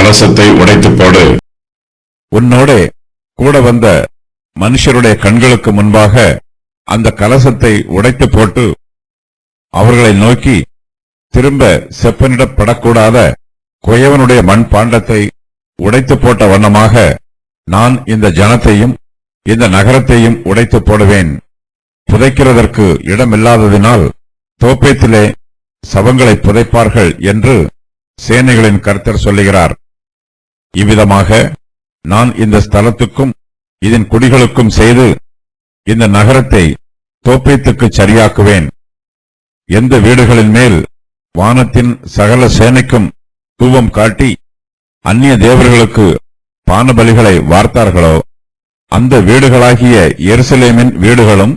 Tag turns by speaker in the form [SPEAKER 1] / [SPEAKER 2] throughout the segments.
[SPEAKER 1] கலசத்தை உடைத்து போடு.
[SPEAKER 2] உன்னோட கூட வந்த மனுஷருடைய கண்களுக்கு முன்பாக அந்த கலசத்தை உடைத்து போட்டு அவர்களை நோக்கி, திரும்ப செப்பனிடப்படக்கூடாத குயவனுடைய மண் பாண்டத்தை உடைத்து போட்ட வண்ணமாக நான் இந்த ஜனத்தையும் இந்த நகரத்தையும் உடைத்து போடுவேன். புதைக்கிறதற்கு இடமில்லாததினால் தோப்பேத்திலே சவங்களை புதைப்பார்கள் என்று சேனைகளின் கர்த்தர் சொல்லுகிறார். இவ்விதமாக நான் இந்த ஸ்தலத்துக்கும் இதன் குடிகளுக்கும் செய்து இந்த நகரத்தை தோப்பேத்துக்கு சரியாக்குவேன். எந்த வீடுகளின் மேல் வானத்தின் சகல சேனைக்கும் தூபம் காட்டி அந்நிய தேவர்களுக்கு பானபலிகளை வார்த்தார்களோ, அந்த வீடுகளாகிய எருசலேமின் வீடுகளும்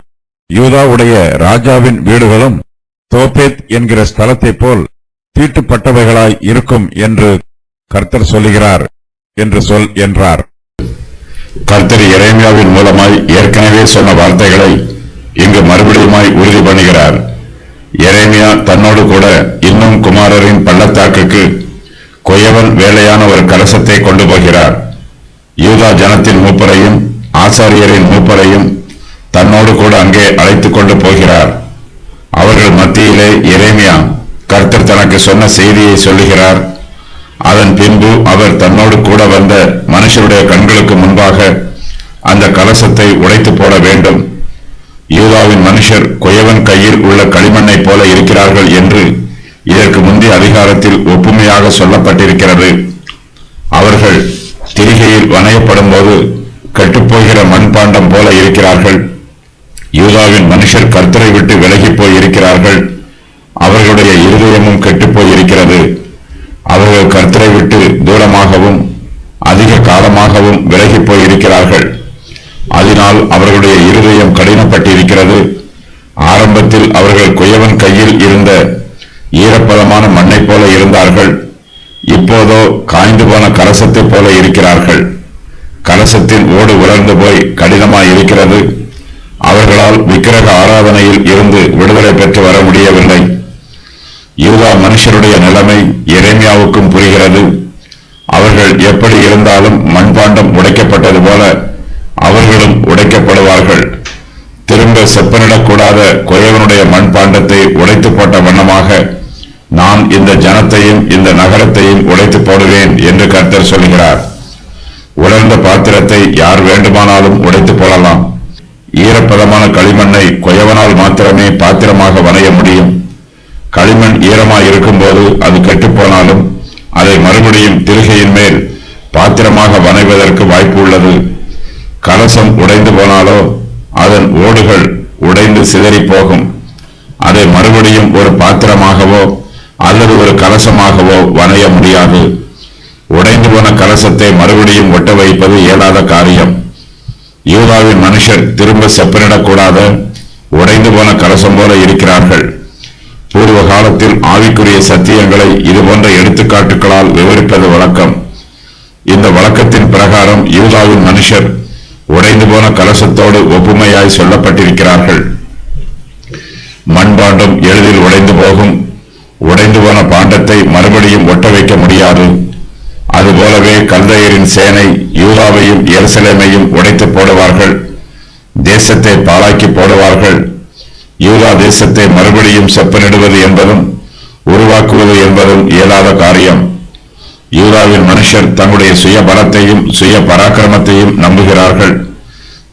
[SPEAKER 2] யூதாவுடைய ராஜாவின் வீடுகளும் தோப்பேத் என்கிற ஸ்தலத்தைப் போல் தீட்டுப்பட்டவைகளாய் இருக்கும் என்று கர்த்தர் சொல்லுகிறார் என்று சொல் என்றார்.
[SPEAKER 1] கர்த்தர் எரேமியாவின் மூலமாய் ஏற்கனவே சொன்ன வார்த்தைகளை இங்கு மறுபடியுமாய் உறுதி பண்ணுகிறார். எரேமியா தன்னோடு கூட இன்னும் குமாரரின் பள்ளத்தாக்குக்கு கொயவன் வேலையான ஒரு கலசத்தை கொண்டு போகிறார். யூதா ஜனத்தின் மூப்பரையும் ஆசாரியரின் மூப்பரையும் தன்னோடு கூட அங்கே அழைத்துக் கொண்டு போகிறார். அவர்கள் மத்தியிலே எரேமியா கர்த்தர் தனக்கு சொன்ன செய்தியை சொல்லுகிறார். அதன் பின்பு அவர் தன்னோடு கூட வந்த மனுஷருடைய கண்களுக்கு முன்பாக அந்த கலசத்தை உடைத்து போட வேண்டும். யூதாவின் மனுஷர் குயவன் கையில் உள்ள களிமண்ணை போல இருக்கிறார்கள் என்று இதற்கு முந்தைய அதிகாரத்தில் ஒப்புமையாக சொல்லப்பட்டிருக்கிறது. அவர்கள் திரிகையில் வணையப்படும் போது கெட்டுப்போகிற மண்பாண்டம் போல இருக்கிறார்கள். யூதாவின் மனுஷர் கர்த்தரை விட்டு விலகி போய் இருக்கிறார்கள். அவர்களுடைய இருதயமும் கெட்டுப்போய் இருக்கிறது. அவர்கள் கர்த்தரை விட்டு தூரமாகவும் அதிக காலமாகவும் விலகி போய் இருக்கிறார்கள். அதனால் அவர்களுடைய இருதயம் கடினப்பட்டிருக்கிறது. ஆரம்பத்தில் அவர்கள் குயவன் கையில் இருந்த ஈரப்பதமான மண்ணை போல இருந்தார்கள். இப்போதோ காய்ந்து போன கலசத்தை போல இருக்கிறார்கள். கலசத்தின் ஓடு உலர்ந்து போய் கடினமாய் இருக்கிறது. அவர்களால் விக்கிரக ஆராதனையில் இருந்து விடுதலை பெற்று வர முடியவில்லை. யூதா மனுஷருடைய நிலைமை எரேமியாவுக்கும் புரிகிறது. அவர்கள் எப்படி இருந்தாலும் மண்பாண்டம் உடைக்கப்பட்டது போல அவர்களும் உடைக்கப்படுவார்கள். திரும்ப செப்பனிடக்கூடாத குயவனுடைய மண்பாண்டத்தை உடைத்து போட்ட வண்ணமாக நான் இந்த ஜனத்தையும் இந்த நகரத்தையும் உடைத்து போடுவேன் என்று கர்த்தர் சொல்கிறார். உலர்ந்த பாத்திரத்தை யார் வேண்டுமானாலும் உடைத்து போடலாம். ஈரப்பதமான களிமண்ணை குயவனால் மாத்திரமே பாத்திரமாக வணைய முடியும். களிமண் ஈரமாய் இருக்கும்போது அது கெட்டுப்போனாலும் அதை மறுபடியும் திருகையின் மேல் பாத்திரமாக வணைவதற்கு வாய்ப்பு உள்ளது. கலசம் உடைந்து போனாலோ அதன் ஓடுகள் உடைந்து சிதறி போகும். அதை மறுபடியும் ஒரு பாத்திரமாகவோ அல்லது ஒரு கலசமாகவோ வணைய முடியாது. உடைந்து போன கலசத்தை மறுபடியும் ஒட்ட வைப்பது இயலாத காரியம். யூதாவின் மனுஷர் திரும்ப செப்பனிடக்கூடாத உடைந்து போன கலசம் போல இருக்கிறார்கள். பூர்வ காலத்தில் ஆவிக்குரிய சத்தியங்களை இதுபோன்ற எடுத்துக்காட்டுகளால் விவரிப்பது வழக்கம். இந்த வழக்கத்தின் பிரகாரம் யூதாவின் மனுஷர் உடைந்து போன கலசத்தோடு ஒப்புமையாய் சொல்லப்பட்டிருக்கிறார்கள். மண்பாண்டம் எளிதில் உடைந்து போகும். உடைந்து போன பாண்டத்தை மறுபடியும் ஒட்ட வைக்க முடியாது. அதுபோலவே கல்தையரின் சேனை யூதாவையும் எருசலேமையும் உடைத்து போடுவார்கள். தேசத்தை பாழாக்கி போடுவார்கள். யூதா தேசத்தை மறுபடியும் செப்பனிடுவது என்பதும் உருவாக்குவது என்பதும் இயலாத காரியம். யூதாவின் மனுஷர் தங்களுடைய சுய பலத்தையும் சுய பராக்கிரமத்தையும் நம்புகிறார்கள்.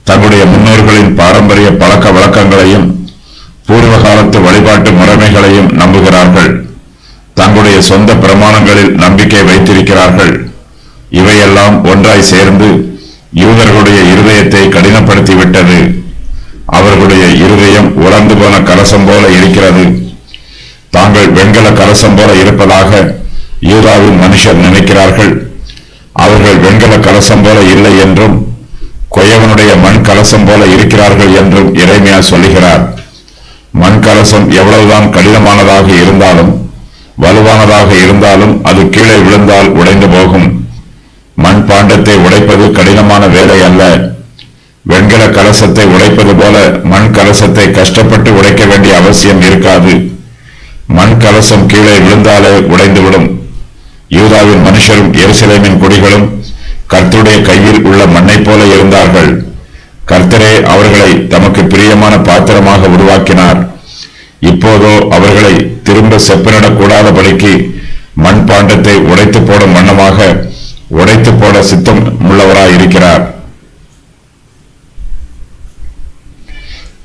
[SPEAKER 1] தங்களுடைய முன்னோர்களின் பாரம்பரிய பழக்க வழக்கங்களையும் பூர்வ காலத்து வழிபாட்டு முறைமைகளையும் நம்புகிறார்கள். தங்களுடைய சொந்த பிரமாணங்களில் நம்பிக்கை வைத்திருக்கிறார்கள். இவையெல்லாம் ஒன்றாய் சேர்ந்து யூதர்களுடைய இருதயத்தை கடினப்படுத்திவிட்டது. அவர்களுடைய இருதயம் உலர்ந்து போன கலசம் போல இருக்கிறது. தாங்கள் வெண்கல கலசம் போல இருப்பதாக யூதாவின் மனுஷர் நினைக்கிறார்கள். அவர்கள் வெண்கல கலசம் போல இல்லை என்றும் கொயவனுடைய மண் கலசம் போல இருக்கிறார்கள் என்றும் எரேமியா சொல்லுகிறார். மண் கலசம் எவ்வளவுதான் கடினமானதாக இருந்தாலும் வலுவானதாக இருந்தாலும் அது கீழே விழுந்தால் உடைந்து போகும். மண் பாண்டத்தை உடைப்பது கடினமான வேலை அல்ல. வெண்கல கலசத்தை உடைப்பது போல மண் கலசத்தை கஷ்டப்பட்டு உடைக்க வேண்டிய அவசியம் இருக்காது. மண் கலசம் கீழே விழுந்தாலே உடைந்துவிடும். யூதாவின் மனுஷரும் எருசலேமின் குடிகளும் கர்த்தருடைய கையில் உள்ள மண்ணைப் போல இருந்தார்கள். கர்த்தரே அவர்களை தமக்கு பிரியமான பாத்திரமாக உருவாக்கினார். இப்போதோ அவர்களை திரும்ப செப்பனிடக்கூடாதபடிக்கு மண்பாண்டத்தை உடைத்து போடும் வண்ணமாக உடைத்து போட சித்தம் உள்ளவராயிருக்கிறார்.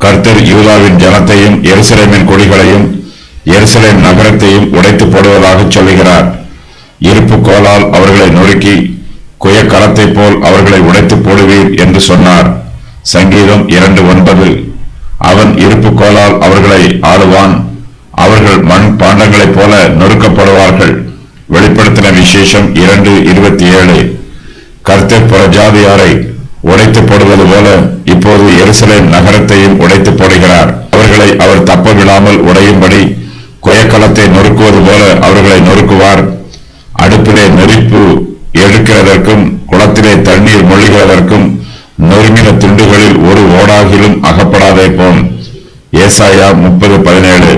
[SPEAKER 1] கர்த்தர் யூதாவின் ஜனத்தையும் எருசலேமின் குடிகளையும் எருசலேம் நகரத்தையும் உடைத்து போடுவதாக சொல்லுகிறார். இருப்பு கோலால் அவர்களை நொறுக்கி குயக்கலத்தை போல் அவர்களை உடைத்து போடுவீர் என்று சொன்னார். சங்கீதம் 2:9. அவன் இருப்பு கோலால் அவர்களை ஆளுவான், அவர்கள் மண் பாண்டங்களைப் போல நொறுக்கப்படுவார்கள். வெளிப்படுத்தின விசேஷம் 2:27. கர்த்தர் புறஜாதியாரை உடைத்து போடுவது போல இப்போது எருசலேம் நகரத்தையும் உடைத்து போடுகிறார். அவர்களை அவர் தப்ப விடாமல் உடையும்படி குயக்கலத்தை நொறுக்குவது போல அவர்களை நொறுக்குவார். அடுப்பிலே நெருப்பு எடுக்கிறதற்கும் குளத்திலே தண்ணீர் மொழிகிறதற்கும் நொறுங்கின துண்டுகளில் ஒரு ஓடாகிலும் அகப்படாதே போம். ஏசாயா 30:17.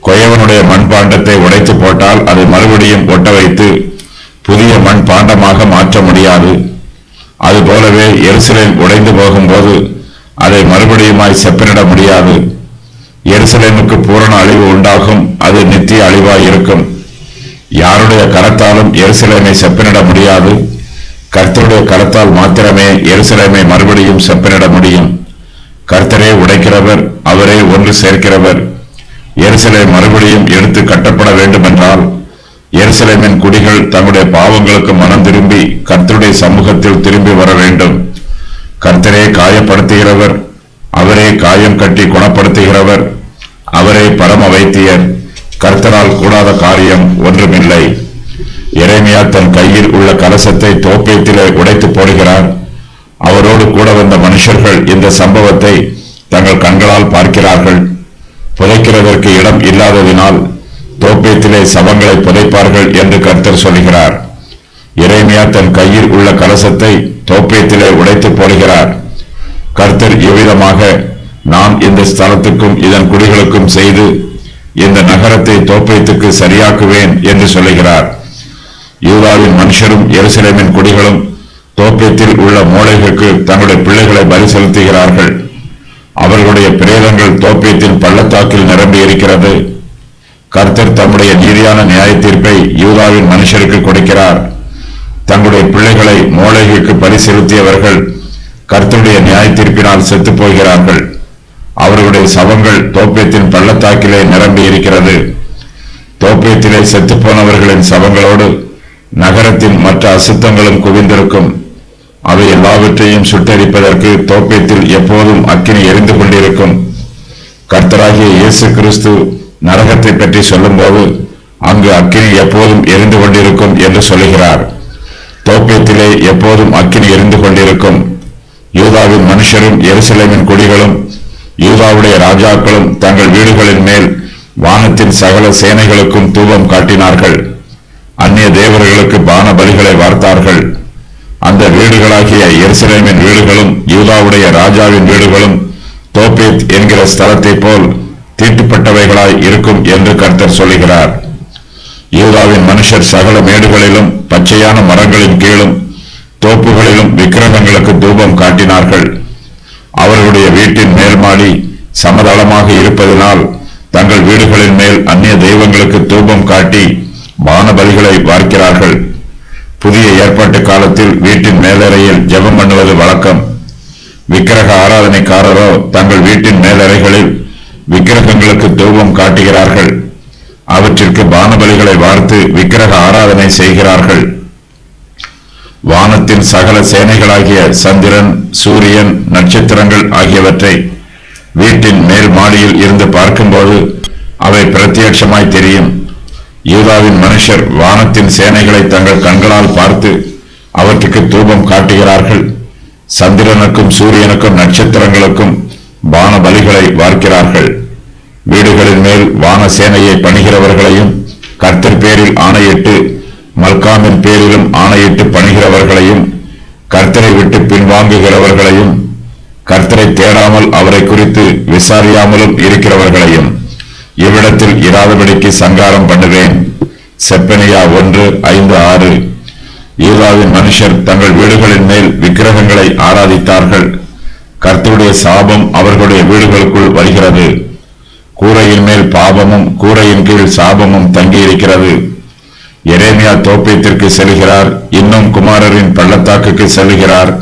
[SPEAKER 1] கொயவனுடைய மண்பாண்டத்தை உடைத்து போட்டால் அதை மறுபடியும் ஒட்ட வைத்து புதிய மண்பாண்டமாக மாற்ற முடியாது. அதுபோலவே எருசலேம் உடைந்து போகும்போது அதை மறுபடியுமாய் செப்பனிட முடியாது. எருசலேமுக்கு பூரண அழிவு உண்டாகும், அது நித்திய அழிவாய் இருக்கும். யாருடைய கரத்தாலும் எருசலேமை செப்பனிட முடியாது. கர்த்தருடைய கரத்தால் மாத்திரமே எருசலேமை மறுபடியும் செப்பனிட முடியும். கர்த்தரே உடைக்கிறவர், அவரே ஒன்று சேர்க்கிறவர். எருசலேம் மறுபடியும் எடுத்து கட்டப்பட வேண்டுமென்றால் எருசலேமின் குடிகள் தங்களுடைய பாவங்களுக்கு மனம் திரும்பி கர்த்தருடைய சமூகத்தில் திரும்பி வர வேண்டும். கர்த்தரே காயப்படுத்துகிறவர், அவரே காயம் கட்டி குணப்படுத்துகிறவர், அவரே பரம வைத்தியர். கர்த்தரால் கூடாத காரியம் ஒன்றுமில்லை. எரேமியா தன் கையில் உள்ள கலசத்தை தோப்பேத்திலே உடைத்து போடுகிறார். அவரோடு கூட வந்த மனுஷர்கள் இந்த சம்பவத்தை தங்கள் கண்களால் பார்க்கிறார்கள். புதைக்கிறதற்கு இடம் இல்லாததினால் தோப்பேத்திலே சவங்களை புதைப்பார்கள் என்று கர்த்தர் சொல்கிறார். எரேமியா தன் கையில் உள்ள கலசத்தை தோப்பேத்திலே உடைத்து போடுகிறார். கர்த்தர் இவ்விதமாக நான் இந்த ஸ்தலத்துக்கும் இதன் குடிகளுக்கும் செய்து இந்த நகரத்தை தோப்பேத்துக்கு சரியாக்குவேன் என்று சொல்லுகிறார். யூதாவின் மனுஷரும் எருசலேமின் குடிகளும் தோப்பேத்தில் உள்ள மூளைகளுக்கு தங்களுடைய பிள்ளைகளை பலி செலுத்துகிறார்கள். அவர்களுடைய பிரேதங்கள் தோப்பேத்தின் பள்ளத்தாக்கில் நிரம்பி இருக்கிறது. கர்த்தர் தம்முடைய நீதியான நியாய தீர்ப்பை யூதாவின் மனுஷருக்கு கொடுக்கிறார். தங்களுடைய பிள்ளைகளை மூளைகளுக்கு பலி செலுத்தியவர்கள் கர்த்தருடைய நியாய தீர்ப்பினால் செத்து போகிறார்கள். அவர்களுடைய சவங்கள் தோப்பேத்தின் பள்ளத்தாக்கிலே நிரம்பி இருக்கிறது. தோப்பேத்திலே செத்து போனவர்களின் சவங்களோடு நகரத்தின் மற்ற அசுத்தங்களும் குவிந்திருக்கும். அவை எல்லாவற்றையும் சுட்டரிப்பதற்கு தோப்பேத்தில் எப்போதும் அக்கினி எரிந்து கொண்டிருக்கும். கர்த்தராகிய இயேசு கிறிஸ்து நரகத்தை பற்றி சொல்லும்போது அங்கு அக்கினி எப்போதும் எரிந்து கொண்டிருக்கும் என்று சொல்லுகிறார். தோப்பேத்திலே எப்போதும் அக்கினி எரிந்து கொண்டிருக்கும். யூதாவின் மனுஷரும் எருசலேமின் குடிகளும் யூதாவுடைய ராஜாக்களும் தங்கள் வீடுகளின் மேல் வானத்தின் சகல சேனைகளுக்கும் தூபம் காட்டினார்கள். அந்நிய தேவர்களுக்கு பான பலிகளை வார்த்தார்கள். அந்த வீடுகளாகிய எருசலேமின் வீடுகளும் யூதாவுடைய ராஜாவின் வீடுகளும் தோப்பேத் என்கிற ஸ்தலத்தை போல் தீட்டுப்பட்டவைகளாய் இருக்கும் என்று கர்த்தர் சொல்லுகிறார். யூதாவின் மனுஷர் சகல மேடுகளிலும் பச்சையான மரங்களின் கீழும் தோப்புகளிலும் விக்கிரகங்களுக்கு தூபம் காட்டினார்கள். அவர்களுடைய வீட்டின் மேல் மாடி சமதளமாக இருப்பதனால் தங்கள் வீடுகளின் மேல் அந்நிய தெய்வங்களுக்கு தூபம் காட்டி பான பலிகளை வார்க்கிறார்கள். புதிய ஏற்பாட்டு காலத்தில் வீட்டின் மேலறையில் ஜெபம் பண்ணுவது வழக்கம். விக்கிரக ஆராதனைக்காரரோ தங்கள் வீட்டின் மேலறைகளில் விக்கிரகங்களுக்கு தூபம் காட்டுகிறார்கள். அவற்றிற்கு பான பலிகளை வார்த்து விக்கிரக ஆராதனை செய்கிறார்கள். வானத்தின் சகல சேனைகளாகிய சந்திரன், சூரியன், நட்சத்திரங்கள் ஆகியவற்றை வீட்டின் மேல் மாடியில் இருந்து பார்க்கும்போது அவை பிரத்யட்சமாய் தெரியும். யூதாவின் மனுஷர் வானத்தின் சேனைகளை தங்கள் கண்களால் பார்த்து அவற்றுக்கு தூபம் காட்டுகிறார்கள். சந்திரனுக்கும் சூரியனுக்கும் நட்சத்திரங்களுக்கும் பான பலிகளை வார்க்கிறார்கள். வீடுகளின் மேல் வான சேனையை பணிகிறவர்களையும் கர்த்தர் பேரில் ஆணையிட்டு மல்காமின் பேரிலும் ஆணையிட்டு பணிகிறவர்களையும் கர்த்தரை விட்டு பின்வாங்குகிறவர்களையும் கர்த்தரை தேடாமல் அவரை குறித்து விசாரியாமலும் இருக்கிறவர்களையும் இவ்விடத்தில் இராதபடிக்கு சங்காரம் பண்ணுவேன். செப்பனியா 1:5-6. யூதாவின் மனுஷர் தங்கள் வீடுகளின் மேல் விக்கிரகங்களை ஆராதித்தார்கள். கர்த்தருடைய சாபம் அவர்களுடைய வீடுகளுக்குள் வருகிறது. கூரையின் மேல் பாவமும் கூரையின் கீழ் சாபமும் தங்கியிருக்கிறது. எரேமியா தோப்பேத்திற்கு செல்கிறார். இன்னும் குமாரரின் பள்ளத்தாக்குக்கு செல்கிறார்.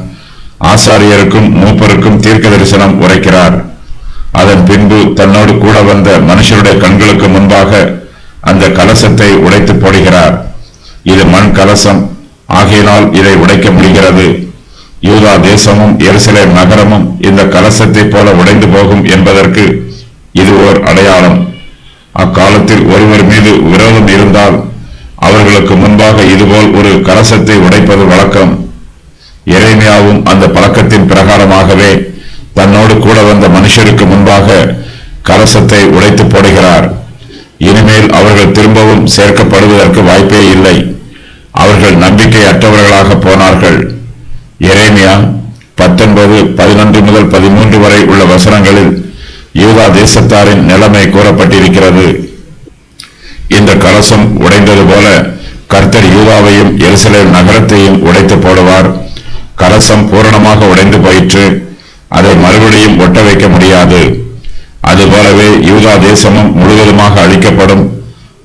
[SPEAKER 1] ஆசாரியருக்கும் மூப்பருக்கும் தீர்க்க தரிசனம் உரைக்கிறார். அதன் பின்பு தன்னோடு கூட வந்த மனுஷருடைய கண்களுக்கு முன்பாக அந்த கலசத்தை உடைத்து போடுகிறார். இது மண் கலசம், ஆகையினால் இதை உடைக்க முடிகிறது. யூதா தேசமும் எருசலேம் நகரமும் இந்த கலசத்தை போல உடைந்து போகும் என்பதற்கு இது ஓர் அடையாளம். அக்காலத்தில் ஒருவர் மீது விரோதம் இருந்தால் அவர்களுக்கு முன்பாக இதுபோல் ஒரு கலசத்தை உடைப்பது வழக்கம். எரேமியாவும் அந்த பழக்கத்தின் பிரகாரமாகவே தன்னோடு கூட வந்த மனுஷருக்கு முன்பாக கலசத்தை உடைத்து போடுகிறார். இனிமேல் அவர்கள் திரும்பவும் சேர்க்கப்படுவதற்கு வாய்ப்பே இல்லை. அவர்கள் நம்பிக்கை அற்றவர்களாக போனார்கள். எரேமியா 19:11-13 வரை உள்ள வசனங்களில் யூதா தேசத்தாரின் நிலைமை கூறப்பட்டிருக்கிறது. இந்த கலசம் உடைந்தது போல கர்த்தர் யூதாவையும் எருசலேம் நகரத்தையும் உடைத்து போடுவார். கலசம் பூரணமாக உடைந்து போயிற்று. அதை மறுபடியும் ஒட்ட வைக்க முடியாது. அதுபோலவே யூதா தேசமும் முழுவதுமாக அழிக்கப்படும்.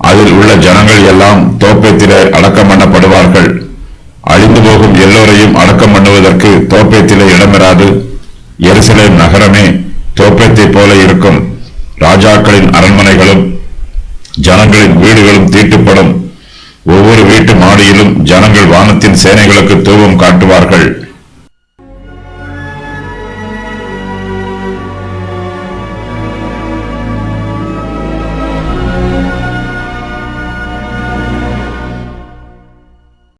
[SPEAKER 1] அதில் உள்ள ஜனங்கள் எல்லாம் தோப்பேத்திலே அடக்கம் பண்ணப்படுவார்கள். அழிந்து போகும் எல்லோரையும் அடக்கம் பண்ணுவதற்கு தோப்பேத்திலே இடமிராது. எருசலேம் நகரமே தோப்பேத்தை போல இருக்கும். ராஜாக்களின் அரண்மனைகளும் ஜனங்களின் வீடுகளும் தீட்டுப்படும். ஒவ்வொரு வீட்டு மாடியிலும் ஜனங்கள் வானத்தின் சேனைகளுக்கு தூபம் காட்டுவார்கள்.